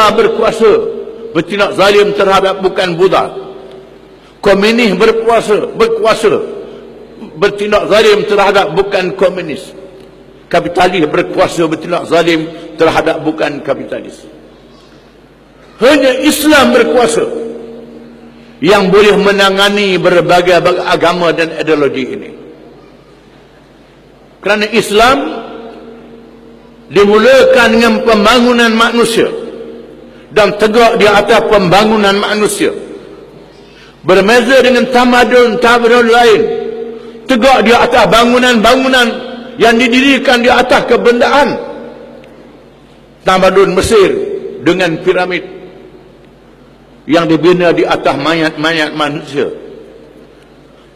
berkuasa bertindak zalim terhadap bukan Buddha. Komunis berkuasa bertindak zalim terhadap bukan komunis. Kapitalis berkuasa bertindak zalim terhadap bukan kapitalis. Hanya Islam berkuasa yang boleh menangani berbagai agama dan ideologi ini. Kerana Islam dimulakan dengan pembangunan manusia dan tegak di atas pembangunan manusia. Berbeza dengan tamadun lain, tegak di atas bangunan-bangunan yang didirikan di atas kebendaan. Tamadun Mesir dengan piramid yang dibina di atas mayat-mayat manusia.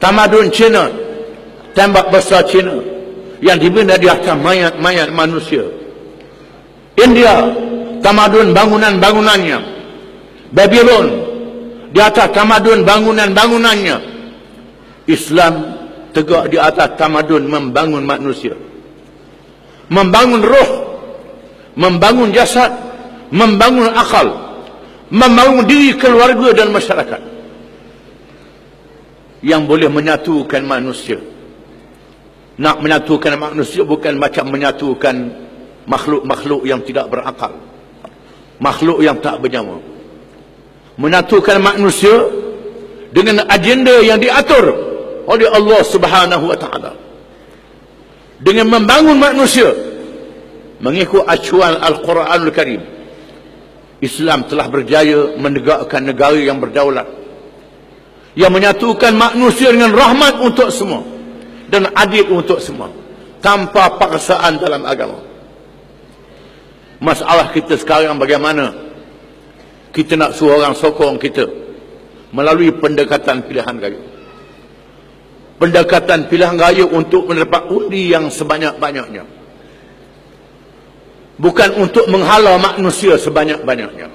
Tamadun Cina, tembak besar Cina yang dibina di atas mayat-mayat manusia. India, tamadun bangunan-bangunannya. Babylon, di atas tamadun bangunan-bangunannya. Islam tegak di atas tamadun membangun manusia, membangun roh, membangun jasad, membangun akal, membangun diri keluarga dan masyarakat yang boleh menyatukan manusia. Nak menyatukan manusia bukan macam menyatukan makhluk-makhluk yang tidak berakal, makhluk yang tak bernyawa. Menyatukan manusia dengan agenda yang diatur oleh Allah Subhanahu wa taala. Dengan membangun manusia mengikut acuan Al-Quranul Karim. Islam telah berjaya menegakkan negara yang berdaulat, yang menyatukan manusia dengan rahmat untuk semua dan adil untuk semua, tanpa paksaan dalam agama. Masalah kita sekarang bagaimana kita nak suruh orang sokong kita melalui pendekatan pilihan raya. Pendekatan pilihan raya untuk mendapat undi yang sebanyak-banyaknya, bukan untuk menghala manusia sebanyak-banyaknya.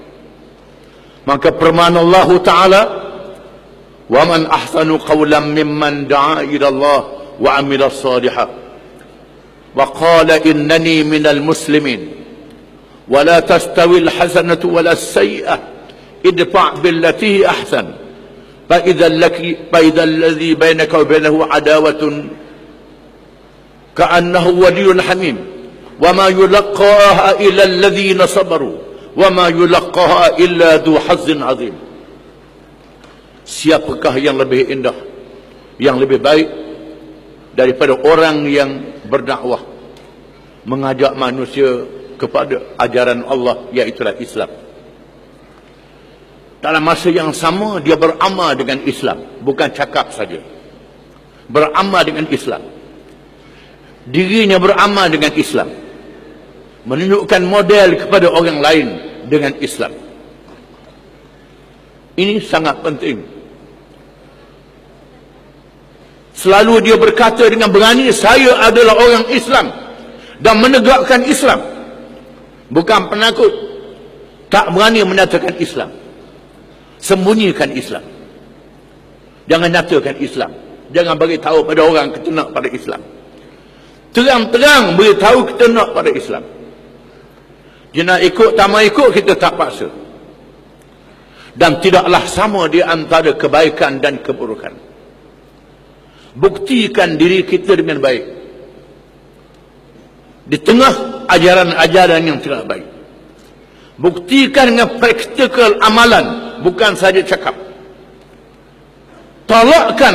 Maka firman Allah Ta'ala, wa man ahsanu qawlan mimman da'a ila Allah wa amila salihah wa qala innani minal muslimin wa la tastawi al-hasanatu wa la as-sayyi'ah idfa' billati ahsan fa idza alladhi bainaka wa bainahu adawatun ka'annahu waliyyun hamim wa ma yulaqqaha illa alladhina sabaru wa ma yulaqqaha illa dhu hazzin 'azim. Siapakah yang lebih indah, yang lebih baik daripada orang yang berdakwah, mengajak manusia kepada ajaran Allah, iaitulah Islam. Dalam masa yang sama dia beramal dengan Islam, bukan cakap saja, beramal dengan Islam. Dirinya beramal dengan Islam, menunjukkan model kepada orang lain dengan Islam. Ini sangat penting. Selalu dia berkata dengan berani, saya adalah orang Islam dan menegakkan Islam. Bukan penakut, tak berani menyatakan Islam, sembunyikan Islam. Jangan nyatakan Islam, jangan bagi tahu pada orang kita nak pada Islam. Terang-terang beritahu kita nak pada Islam. Dia nak ikut tak mau ikut, kita tak paksa. Dan tidaklah sama di antara kebaikan dan keburukan. Buktikan diri kita dengan baik di tengah ajaran-ajaran yang tidak baik. Buktikan dengan praktikal amalan, bukan saja cakap. Tolakkan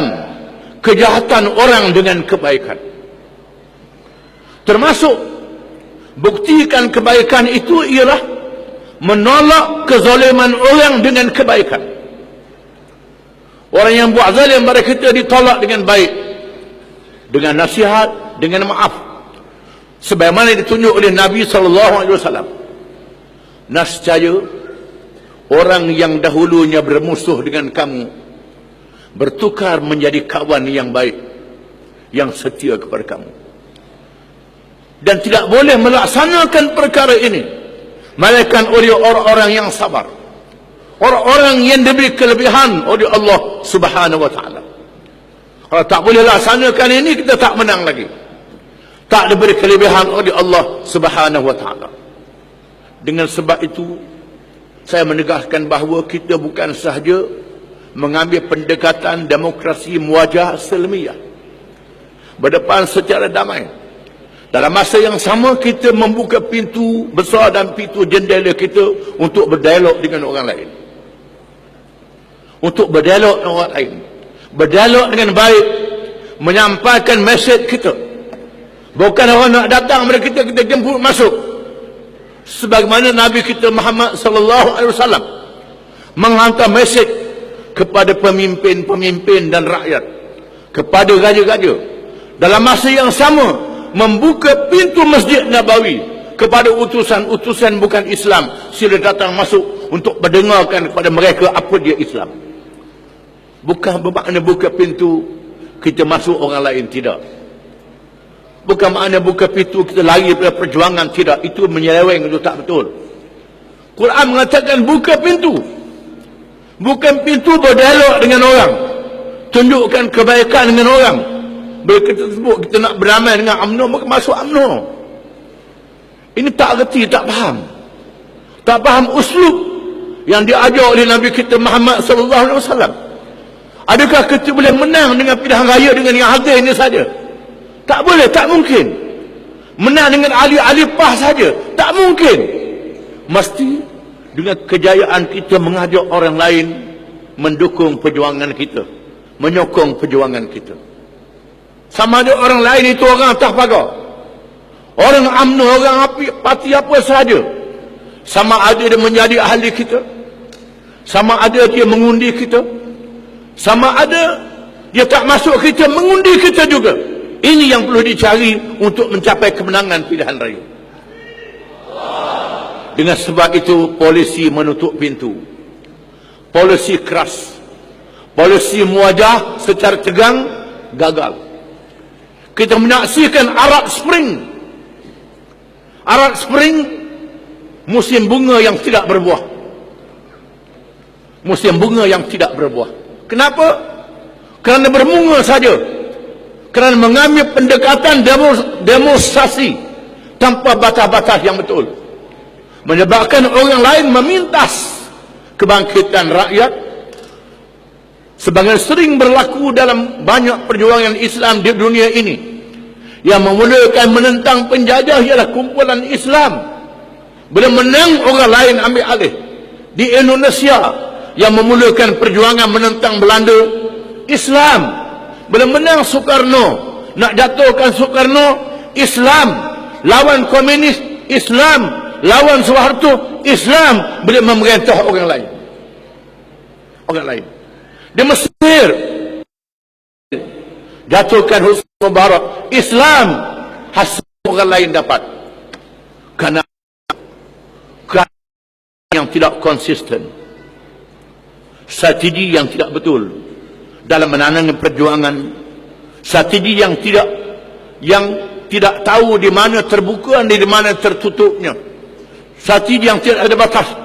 kejahatan orang dengan kebaikan. Termasuk buktikan kebaikan itu ialah menolak kezaliman orang dengan kebaikan. Orang yang buat zalim pada kita ditolak dengan baik, dengan nasihat, dengan maaf, sebagaimana ditunjuk oleh Nabi SAW. Nescaya orang yang dahulunya bermusuh dengan kamu bertukar menjadi kawan yang baik, yang setia kepada kamu. Dan tidak boleh melaksanakan perkara ini melainkan oleh orang-orang yang sabar, orang-orang yang diberi kelebihan oleh Allah Subhanahu wa taala. Kalau tak boleh laksanakan ini, kita tak menang lagi. Tak diberi kelebihan oleh Allah Subhanahu wa taala. Dengan sebab itu, Saya menegaskan bahawa kita bukan sahaja mengambil pendekatan demokrasi muwajah silmiah, berdepan secara damai. Dalam masa yang sama kita membuka pintu besar dan pintu jendela kita untuk berdialog dengan orang lain. Untuk berdialog dengan orang lain. Berdialog dengan baik, menyampaikan mesej kita. Bukan orang nak datang kepada kita jemput masuk. Sebagaimana Nabi kita Muhammad sallallahu alaihi wasallam menghantar mesej kepada pemimpin-pemimpin dan rakyat, kepada raja-raja, dalam masa yang sama membuka pintu Masjid Nabawi kepada utusan-utusan bukan Islam, sila datang masuk untuk mendengarkan kepada mereka apa dia Islam. Bukan bermakna buka pintu kita masuk orang lain, tidak. Bukan makna buka pintu kita lari pada perjuangan, tidak. Itu menyeleweng, itu tak betul. Quran mengatakan buka pintu. Bukan pintu berdialog dengan orang, tunjukkan kebaikan dengan orang. Bila kita sebut kita nak berdamai dengan UMNO, maka masuk UMNO. Ini tak reti, tak faham. Tak faham uslub yang diajar oleh Nabi kita Muhammad sallallahu alaihi wasallam. Adakah kita boleh menang dengan pilihan raya dengan yang hadir ini saja? Tak boleh, tak mungkin. Menang dengan ahli-ahli PAH saja? Tak mungkin. Mesti dengan kejayaan kita mengajak orang lain mendukung perjuangan kita, menyokong perjuangan kita. Sama ada orang lain itu orang atas pagar, orang UMNO, orang parti apa sahaja, sama ada dia menjadi ahli kita, sama ada dia mengundi kita, sama ada dia tak masuk kita, mengundi kita juga. Ini yang perlu dicari untuk mencapai kemenangan pilihan raya. Dengan sebab itu polisi menutup pintu, polisi keras, polisi muwajah secara tegang gagal. Kita menyaksikan Arab Spring. Arab Spring musim bunga yang tidak berbuah. Musim bunga yang tidak berbuah. Kenapa? Kerana berbunga saja. Kerana mengambil pendekatan demonstrasi tanpa batas-batas yang betul, menyebabkan orang lain memintas kebangkitan rakyat. Sebagaimana sering berlaku dalam banyak perjuangan Islam di dunia ini, yang memulakan menentang penjajah ialah kumpulan Islam. Bila menang, orang lain ambil alih. Di Indonesia, yang memulakan perjuangan menentang Belanda, Islam. Bila menang Soekarno, nak jatuhkan Soekarno, Islam. Lawan komunis, Islam. Lawan Soeharto, Islam. Bila memerintah orang lain, orang lain. Di Mesir, jatuhkan Husni Mubarak, Islam. Hasil orang lain dapat. Kerana yang tidak konsisten, strategi yang tidak betul dalam menanamkan perjuangan, strategi yang tidak tahu di mana terbuka dan di mana tertutupnya, strategi yang tidak ada batas.